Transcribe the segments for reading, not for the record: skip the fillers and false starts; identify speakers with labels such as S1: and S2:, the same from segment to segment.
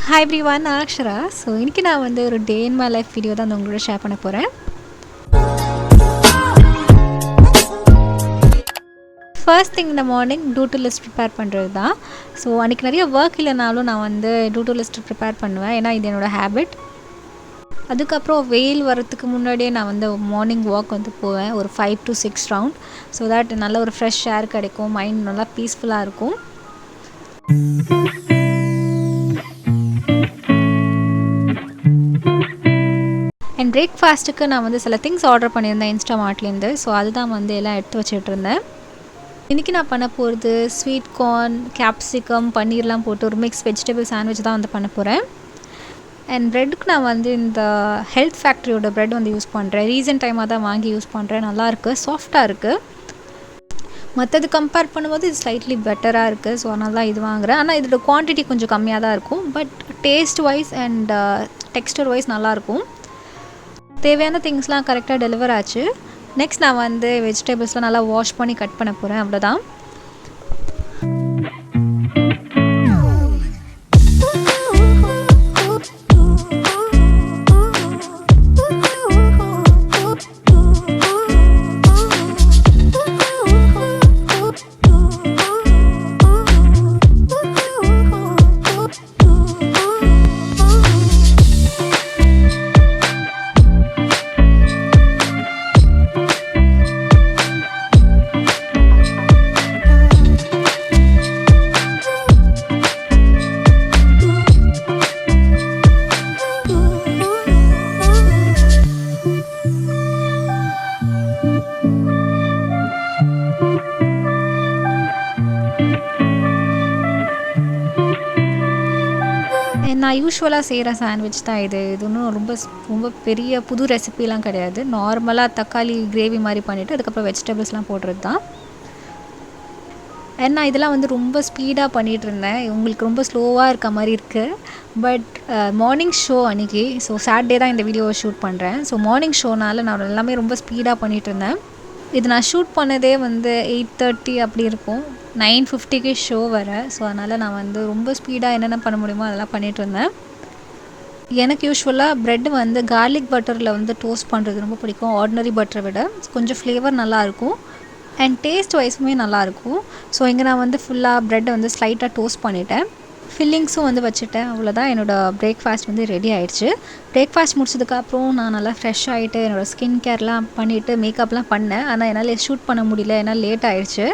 S1: Hi everyone, நான் Akshara. So இன்றைக்கி நான் வந்து ஒரு day in my life video தான் உங்களோட ஷேர் பண்ண போகிறேன். ஃபர்ஸ்ட் திங் இந்த morning to do list prepare பண்ணுறது தான். ஸோ அன்றைக்கி நிறைய ஒர்க் இல்லைனாலும் நான் வந்து டூ டு லிஸ்ட் ப்ரிப்பேர் பண்ணுவேன், ஏன்னா இது என்னோடய ஹேபிட். அதுக்கப்புறம் வெயில் வரத்துக்கு முன்னாடியே நான் வந்து மார்னிங் வாக் வந்து போவேன், ஒரு 5 to 6 ரவுண்ட். ஸோ தட் நல்ல ஒரு ஃப்ரெஷ் ஏர் கிடைக்கும், மைண்ட் நல்லா பீஸ்ஃபுல்லாக இருக்கும். அண்ட் பிரேக்ஃபாஸ்ட்டுக்கு நான் வந்து சில திங்ஸ் ஆர்டர் பண்ணியிருந்தேன் இன்ஸ்டாமார்ட்லேருந்து. ஸோ அதுதான் வந்து எல்லாம் எடுத்து வச்சுட்ருந்தேன். இன்றைக்கி நான் பண்ண போகிறது ஸ்வீட் கார்ன், கேப்சிகம், பன்னீர்லாம் போட்டு ஒரு மிக்ஸ் வெஜிடபிள் சாண்ட்விச் தான் வந்து பண்ண போகிறேன். அண்ட் ப்ரெட்டுக்கு நான் வந்து இந்த ஹெல்த் ஃபேக்ட்ரியோட ப்ரெட் வந்து யூஸ் பண்ணுறேன். ரீசன்ட் டைமாக தான் வாங்கி யூஸ் பண்ணுறேன். நல்லாயிருக்கு, சாஃப்டாக இருக்குது. மற்றது கம்பேர் பண்ணும்போது இது ஸ்லைட்லி பெட்டராக இருக்குது. ஸோ அதனால தான் இது வாங்குகிறேன். ஆனால் இதோட குவான்டிட்டி கொஞ்சம் கம்மியாக தான் இருக்கும், but taste wise and texture wise நல்லாயிருக்கும். தேவையான திங்ஸ்லாம் கரெக்டாக டெலிவர் ஆச்சு. நெக்ஸ்ட் நான் வந்து வெஜிடபிள்ஸ்லாம் நல்லா வாஷ் பண்ணி கட் பண்ண போகிறேன், அவ்வளோதான். நான் யூஸ்வலாக செய்கிற சாண்ட்விச் தான் இது. இது ஒன்றும் ரொம்ப பெரிய புது ரெசிபிலாம் கிடையாது. நார்மலாக தக்காளி கிரேவி மாதிரி பண்ணிவிட்டு அதுக்கப்புறம் வெஜிடபிள்ஸ்லாம் போடுறது தான். ஏன்னா இதெல்லாம் வந்து ரொம்ப ஸ்பீடாக பண்ணிகிட்டு இருந்தேன். உங்களுக்கு ரொம்ப ஸ்லோவாக இருக்க மாதிரி இருக்குது. பட் மார்னிங் ஷோ அன்றைக்கி, ஸோ சாட்டர்டே தான் இந்த வீடியோவை ஷூட் பண்ணுறேன். ஸோ மார்னிங் ஷோனால் நான் எல்லாமே ரொம்ப ஸ்பீடாக பண்ணிகிட்டு இருந்தேன். இது நான் ஷூட் பண்ணதே வந்து 8:30 அப்படி இருக்கும். 9:50க்கு ஷோ வர. ஸோ அதனால் நான் வந்து ரொம்ப ஸ்பீடாக என்னென்ன பண்ண முடியுமோ அதெல்லாம் பண்ணிகிட்டு இருந்தேன். எனக்கு யூஸ்வலாக ப்ரெட் வந்து கார்லிக் பட்டரில் வந்து டோஸ்ட் பண்ணுறது ரொம்ப பிடிக்கும், ஆர்டினரி பட்டரை விட. கொஞ்சம் ஃப்ளேவர் நல்லாயிருக்கும் அண்ட் டேஸ்ட் வைஸுமே நல்லாயிருக்கும். ஸோ இங்கே நான் வந்து ஃபுல்லாக ப்ரெட்டை வந்து ஸ்லைட்டாக டோஸ்ட் பண்ணிவிட்டேன், ஃபில்லிங்ஸும் வந்து வச்சுட்டேன். அவ்வளோதான், என்னோடய பிரேக்ஃபாஸ்ட் வந்து ரெடி ஆகிடுச்சு. பிரேக்ஃபாஸ்ட் முடிச்சதுக்கப்புறம் நான் நல்லா ஃப்ரெஷ் ஆகிட்டு என்னோடய ஸ்கின் கேர்லாம் பண்ணிவிட்டு மேக்கப்லாம் பண்ணேன். ஆனால் என்னால் ஷூட் பண்ண முடியல, ஏன்னா லேட் ஆகிடுச்சு.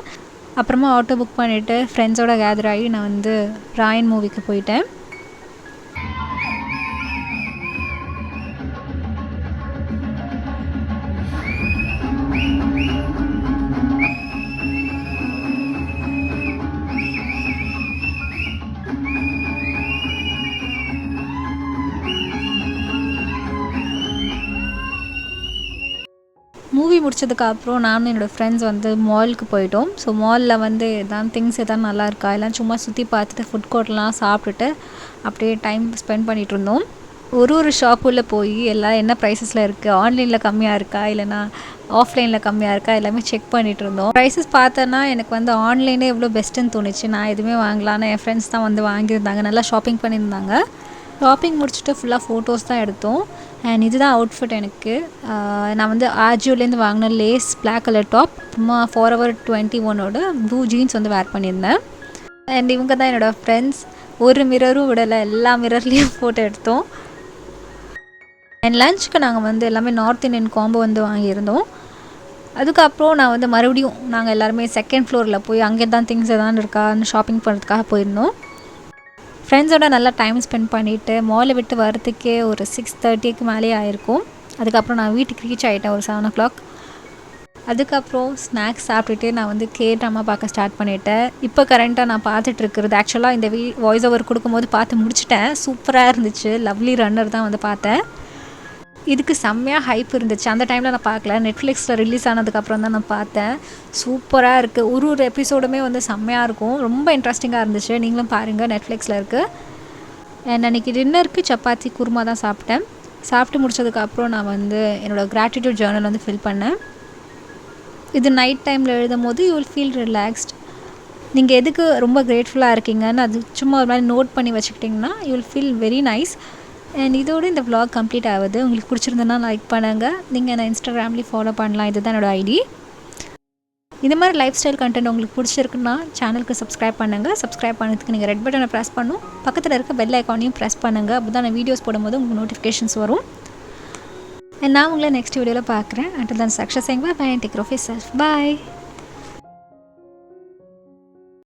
S1: அப்புறமா ஆட்டோ புக் பண்ணிவிட்டு ஃப்ரெண்ட்ஸோட கேதர் ஆகி நான் வந்து ராயன் மூவிக்கு போயிட்டேன். மூவி முடிச்சதுக்கப்புறம் நானும் என்னோடய ஃப்ரெண்ட்ஸ் வந்து மாலுக்கு போயிட்டோம். ஸோ மாலில் வந்து திங்ஸ் எதாவது நல்லா இருக்கா எல்லாம் சும்மா சுற்றி பார்த்துட்டு ஃபுட் கோர்ட்லாம் சாப்பிட்டுட்டு அப்படியே டைம் ஸ்பெண்ட் பண்ணிகிட்டு இருந்தோம். ஒரு ஷாப்புள்ளே போய் எல்லாம் என்ன ப்ரைஸஸில் இருக்குது, ஆன்லைனில் கம்மியாக இருக்கா இல்லைனா ஆஃப்லைனில் கம்மியாக இருக்கா எல்லாமே செக் பண்ணிகிட்டு இருந்தோம். ப்ரைஸஸ் பார்த்தோன்னா எனக்கு வந்து ஆன்லைனே எவ்வளோ பெஸ்ட்டுன்னு தோணுச்சு. நான் எதுவுமே வாங்கலான்னு என் ஃப்ரெண்ட்ஸ் தான் வந்து வாங்கியிருந்தாங்க, நல்லா ஷாப்பிங் பண்ணியிருந்தாங்க. ஷாப்பிங் முடிச்சுட்டு ஃபுல்லாக ஃபோட்டோஸ் தான் எடுத்தோம். அண்ட் இதுதான் அவுட்ஃபிட் எனக்கு. நான் வந்து ஆஜியோலேருந்து வாங்கின லேஸ் பிளாக் கலர் டாப், அப்புறமா Forever 21ஓட ப்ளூ ஜீன்ஸ் வந்து வேர் பண்ணியிருந்தேன். அண்ட் இவங்க தான் என்னோடய ஃப்ரெண்ட்ஸ். ஒரு மிரரும் விடலை, எல்லா மிரர்லேயும் ஃபோட்டோ எடுத்தோம். அண்ட் லஞ்சுக்கு நாங்கள் வந்து எல்லாமே நார்த் இந்தியன் காம்போ வந்து வாங்கியிருந்தோம். அதுக்கப்புறம் நான் வந்து மறுபடியும் நாங்கள் எல்லாருமே செகண்ட் ஃப்ளோரில் போய் அங்கே தான் திங்ஸ் எதாவது இருக்கான்னு ஷாப்பிங் பண்ணுறதுக்காக போயிருந்தோம். ஃப்ரெண்ட்ஸோட நல்லா டைம் ஸ்பெண்ட் பண்ணிவிட்டு மாலை விட்டு வரத்துக்கே ஒரு 6:30க்கு மேலேயே ஆகிருக்கும். அதுக்கப்புறம் நான் வீட்டுக்கு ரீச் ஆகிட்டேன் ஒரு 7 o'clock. அதுக்கப்புறம் ஸ்நாக்ஸ் சாப்பிட்டுட்டு நான் வந்து ட்ராமா பார்க்க ஸ்டார்ட் பண்ணிவிட்டேன். இப்போ கரண்ட்டாக நான் பார்த்துட்ருக்கிறது, ஆக்சுவலாக இந்த வாய்ஸ் ஓவர் கொடுக்கும்போது பார்த்து முடிச்சிட்டேன். சூப்பராக இருந்துச்சு. லவ்லி ரன்னர் தான் வந்து பார்த்தேன். இதுக்கு செம்மையாக ஹைப் இருந்துச்சு. அந்த டைமில் நான் பார்க்கல, நெட்ஃப்ளிக்ஸில் ரிலீஸ் ஆனதுக்கப்புறம் தான் நான் பார்த்தேன். சூப்பராக இருக்குது. ஒரு எபிசோடுமே வந்து செம்மையாக இருக்கும், ரொம்ப இன்ட்ரெஸ்டிங்காக இருந்துச்சு. நீங்களும் பாருங்கள், நெட்ஃப்ளிக்ஸில் இருக்குது. அண்ட் அன்றைக்கி டின்னருக்கு சப்பாத்தி குருமா தான் சாப்பிட்டேன். சாப்பிட்டு முடிச்சதுக்கப்புறம் நான் வந்து என்னோடய கிராட்டிடியூட் ஜேர்னல் வந்து ஃபில் பண்ணேன். இது நைட் டைமில் எழுதும் போது யூ வில் ஃபீல் ரிலாக்ஸ்ட். நீங்கள் எதுக்கு ரொம்ப கிரேட்ஃபுல்லாக இருக்கீங்கன்னு அது சும்மா ஒரு மாதிரி நோட் பண்ணி வச்சுக்கிட்டிங்கன்னா you will feel very nice. And இதோடு இந்த vlog கம்ப்ளீட் ஆகுது. உங்களுக்கு பிடிச்சிருந்ததுன்னா லைக் பண்ணுங்கள். நீங்கள் என்ன இன்ஸ்டாகிராம்லேயும் ஃபாலோ பண்ணலாம். இதுதான் என்னோடய ஐடி. இந்த மாதிரி லைஃப் ஸ்டைல் கண்டென்ட் உங்களுக்கு பிடிச்சிருக்குன்னா சேனலுக்கு சப்ஸ்கிரைப் பண்ணுங்கள். சப்ஸ்கிரைப் பண்ணதுக்கு நீங்கள் ரெட் பட்டனை ப்ரெஸ் பண்ணும், பக்கத்தில் இருக்க பெல் ஐக்கானையும் ப்ரெஸ் பண்ணுங்கள். அப்போ தான் நான் வீடியோஸ் போடும்போது உங்களுக்கு நோட்டிஃபிகேஷன்ஸ் வரும். நான் உங்களை நெக்ஸ்ட் வீடியோவில் பார்க்குறேன். until then, Akshara saying bye bye and take care of yourself. Bye.